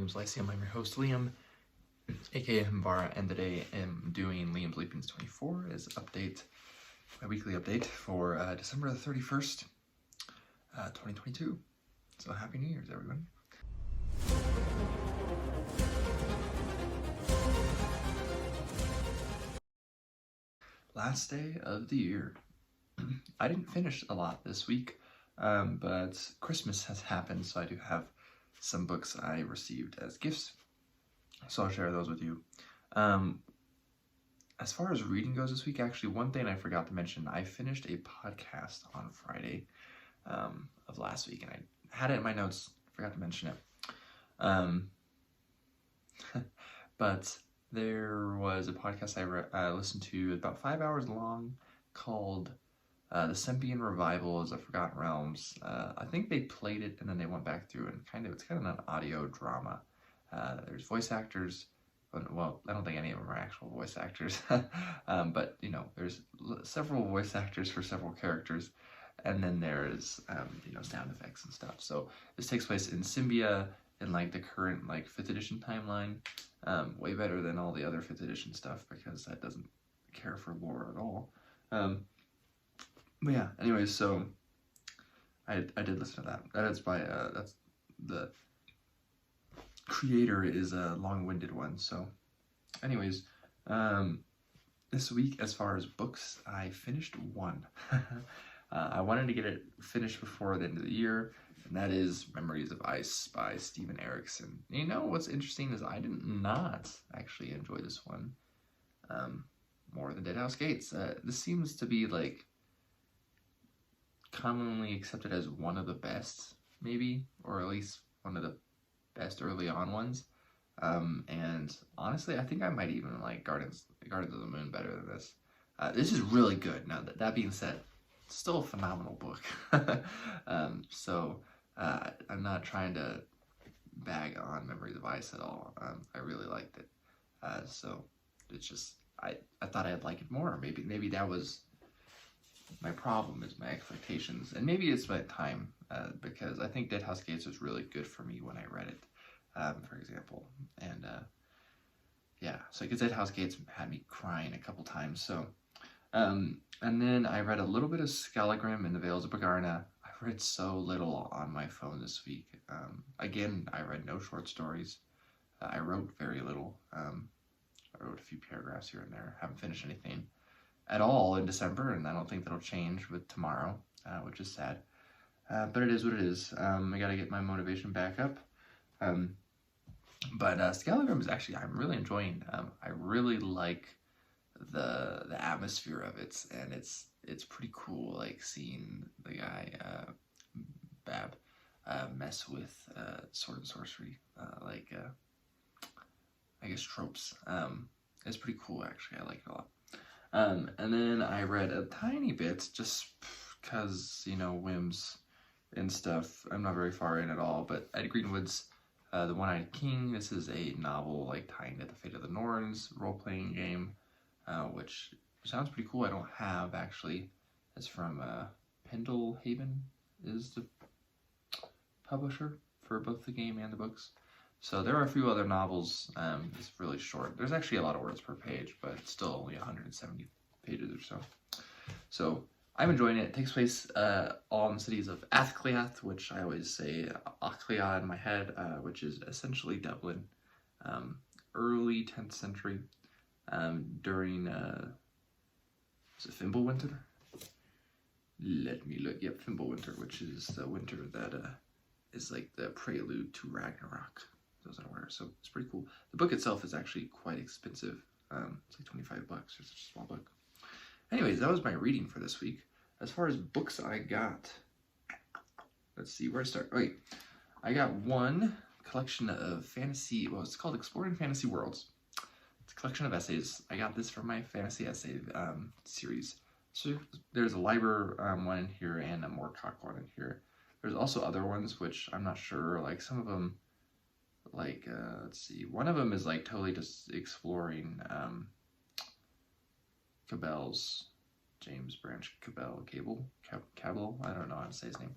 Liam's Lyceum. I'm your host, Liam, aka Himbara, and today I'm doing Liam's Leapings 24 as my weekly update for December the 31st, 2022. So Happy New Year's, everyone. Last day of the year. I didn't finish a lot this week, but Christmas has happened, so I do have some books I received as gifts, so I'll share those with you. As far as reading goes this week, actually, one thing I forgot to mention, I finished a podcast on Friday of last week, and I had it in my notes, forgot to mention it. But there was a podcast I listened to about 5 hours long called The Sempian Revival of the Forgotten Realms. I think they played it and then they went back through and it's kind of an audio drama. There's voice actors. Well, I don't think any of them are actual voice actors, but there's several voice actors for several characters, and then there's sound effects and stuff. So this takes place in Symbia in the current 5th edition timeline. Way better than all the other 5th edition stuff because that doesn't care for lore at all. But yeah, anyways, so I did listen to that. That is by that's the creator is a long-winded one. So anyways, this week as far as books, I finished one. I wanted to get it finished before the end of the year, and that is Memories of Ice by Steven Erikson. You know what's interesting is I did not actually enjoy this one more than Deadhouse Gates. This seems to be commonly accepted as one of the best, maybe, or at least one of the best early on ones. And honestly, I think I might even like Gardens of the Moon better than this. This is really good. Now that being said, it's still a phenomenal book. I'm not trying to bag on Memories of Ice at all. I really liked it. So it's just I thought I'd like it more. Maybe that was my problem, is my expectations, and maybe it's my time, because I think Deadhouse Gates was really good for me when I read it, for example, and yeah, so because Deadhouse Gates had me crying a couple times. So and then I read a little bit of Scalagrim and the Veils of Bagarna. I've read so little on my phone this week. Again, I read no short stories. I wrote very little. I wrote a few paragraphs here and there. Haven't finished anything at all in December, and I don't think that'll change with tomorrow, which is sad. But it is what it is. I gotta get my motivation back up. But Scalagrim is actually, I'm really enjoying. I really like the atmosphere of it, and it's pretty cool, seeing the guy Bab mess with sword and sorcery, I guess tropes. It's pretty cool, actually. I like it a lot. And then I read a tiny bit just because, whims and stuff. I'm not very far in at all, but Ed Greenwood's The One-Eyed King. This is a novel tying to the Fate of the Norns role-playing game, which sounds pretty cool. I don't have, actually. It's from Pendlehaven is the publisher for both the game and the books. So there are a few other novels. It's really short. There's actually a lot of words per page, but it's still only 170 pages or so. So I'm enjoying it. It takes place all in the cities of Athcliath, which I always say Achlea in my head, which is essentially Dublin. Early 10th century, during, is it Fimbulwinter? Let me look. Yep, Fimbulwinter, which is the winter that is the prelude to Ragnarok. Those are aware, so it's pretty cool. The book itself is actually quite expensive. It's like $25 for such a small book. Anyways, that was my reading for this week. As far as books I got, let's see where to start. Okay, I got one collection of fantasy. Well, it's called Exploring Fantasy Worlds. It's a collection of essays. I got this from my fantasy essay series. So there's a Liber one in here and a Moorcock one in here. There's also other ones which I'm not sure. Some of them. Let's see, one of them is totally just exploring Cabell's, James Branch Cabell, Cabell, I don't know how to say his name,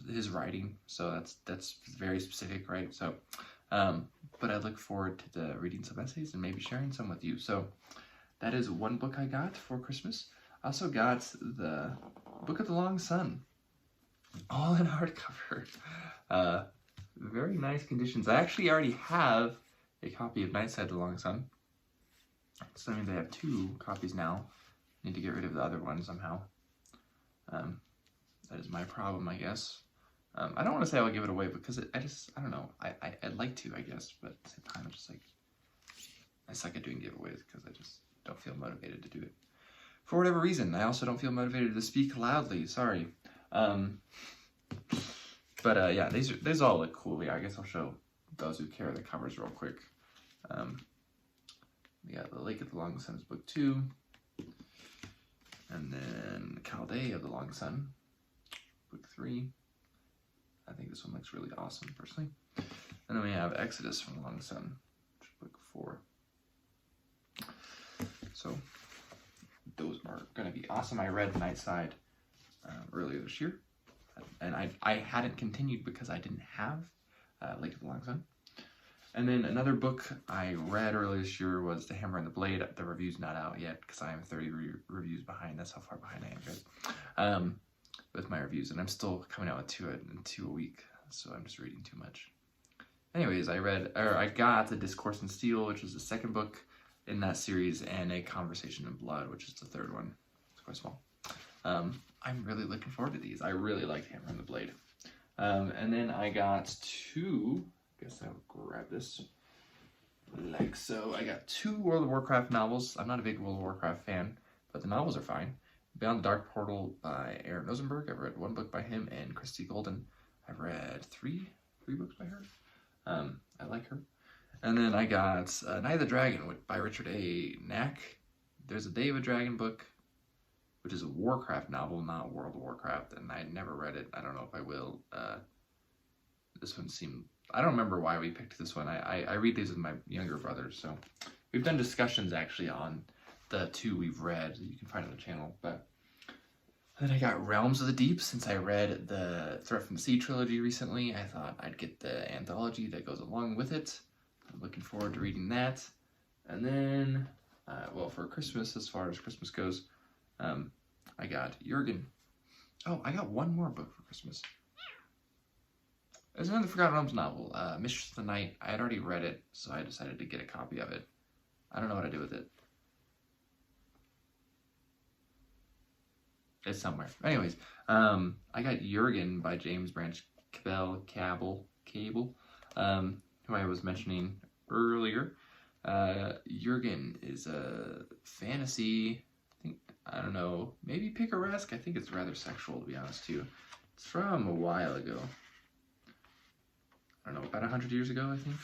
his writing, so that's very specific, right? So But I look forward to reading some essays and maybe sharing some with you. So that is one book I got for Christmas. I also got the Book of the Long Sun, all in hardcover. Very nice conditions. I actually already have a copy of Nightside the Long Sun. So that means I have 2 copies now. Need to get rid of the other one somehow. That is my problem, I guess. I don't want to say I'll give it away because I don't know. I'd like to, I guess, but at the same time, I'm just like, I suck at doing giveaways because I just don't feel motivated to do it. For whatever reason, I also don't feel motivated to speak loudly. Sorry. But yeah, these all look cool. Yeah, I guess I'll show those who care the covers real quick. Yeah, The Lake of the Long Sun is book 2. And then Chaldea of the Long Sun, book 3. I think this one looks really awesome, personally. And then we have Exodus from the Long Sun, which is book 4. So those are going to be awesome. I read Nightside earlier this year, and I hadn't continued because I didn't have Lake of the Long Sun. And then another book I read earlier this year was The Hammer and the Blade. The review's not out yet because I am 30 reviews behind. That's how far behind I am, guys. With my reviews, and I'm still coming out with two a week, so I'm just reading too much. Anyways, I got The Discourse in Steel, which is the 2nd book in that series, and A Conversation in Blood, which is the 3rd one. It's quite small. I'm really looking forward to these. I really like Hammer and the Blade. And then I got 2. I guess I'll grab this like so. I got 2 World of Warcraft novels. I'm not a big World of Warcraft fan, but the novels are fine. Beyond the Dark Portal by Aaron Rosenberg. I've read 1 book by him, and Christy Golden. I've read 3 books by her. I like her. And then I got Night of the Dragon by Richard A. Knack. There's a Day of a Dragon book, which is a Warcraft novel, not World of Warcraft, and I never read it. I don't know if I will. This one seemed... I don't remember why we picked this one. I read these with my younger brother, so... We've done discussions, actually, on the 2 we've read. You can find on the channel, but... And then I got Realms of the Deep. Since I read the Threat from the Sea trilogy recently, I thought I'd get the anthology that goes along with it. I'm looking forward to reading that. And then, well, for Christmas, as far as Christmas goes, I got Jurgen. Oh, I got 1 more book for Christmas. There's another Forgotten Realms novel, Mistress of the Night. I had already read it, so I decided to get a copy of it. I don't know what to do with it. It's somewhere. Anyways, I got Jurgen by James Branch Cabell, who I was mentioning earlier. Jurgen is a fantasy, I don't know, maybe picaresque. I think it's rather sexual, to be honest, too. It's from a while ago. I don't know, about 100 years ago, I think.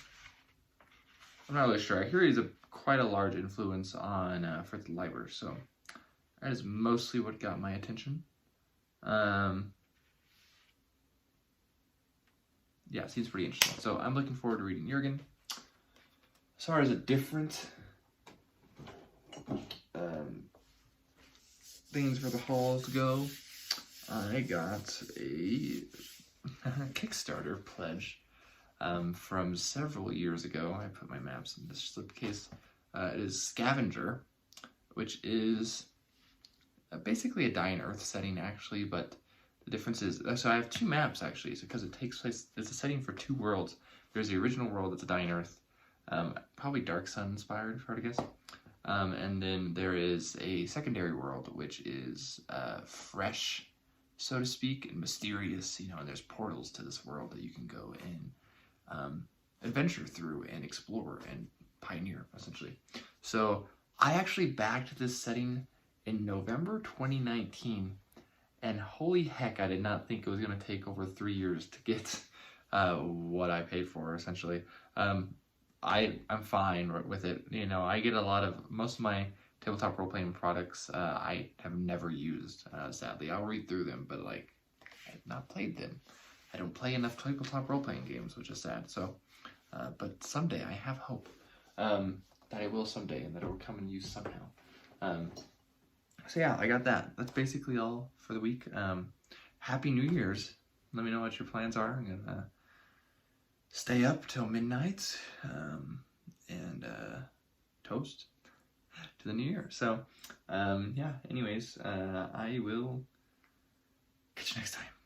I'm not really sure. I hear he's quite a large influence on Fritz Leiber, so that is mostly what got my attention. Yeah, it seems pretty interesting. So I'm looking forward to reading Jurgen. As far as a different things for the halls go, I got a Kickstarter pledge from several years ago. I put my maps in this slipcase. It is Scavenger, which is basically a Dying Earth setting, actually, but the difference is, so I have 2 maps, actually, so because it takes place, it's a setting for 2 worlds. There's the original world that's a Dying Earth, probably Dark Sun inspired, if I were to guess. And then there is a secondary world, which is fresh, so to speak, and mysterious, you know, and there's portals to this world that you can go and adventure through and explore and pioneer, essentially. So I actually backed this setting in November 2019, and holy heck, I did not think it was going to take over 3 years to get what I paid for, essentially. I'm fine with it. You know, I get most of my tabletop role-playing products I have never used, sadly. I'll read through them, but, like, I have not played them. I don't play enough tabletop role-playing games, which is sad, so, but someday I have hope that I will someday, and that it will come in use somehow. So yeah, I got that. That's basically all for the week. Happy New Year's. Let me know what your plans are. I'm gonna stay up till midnight and toast to the new year. So, yeah, anyways, I will catch you next time.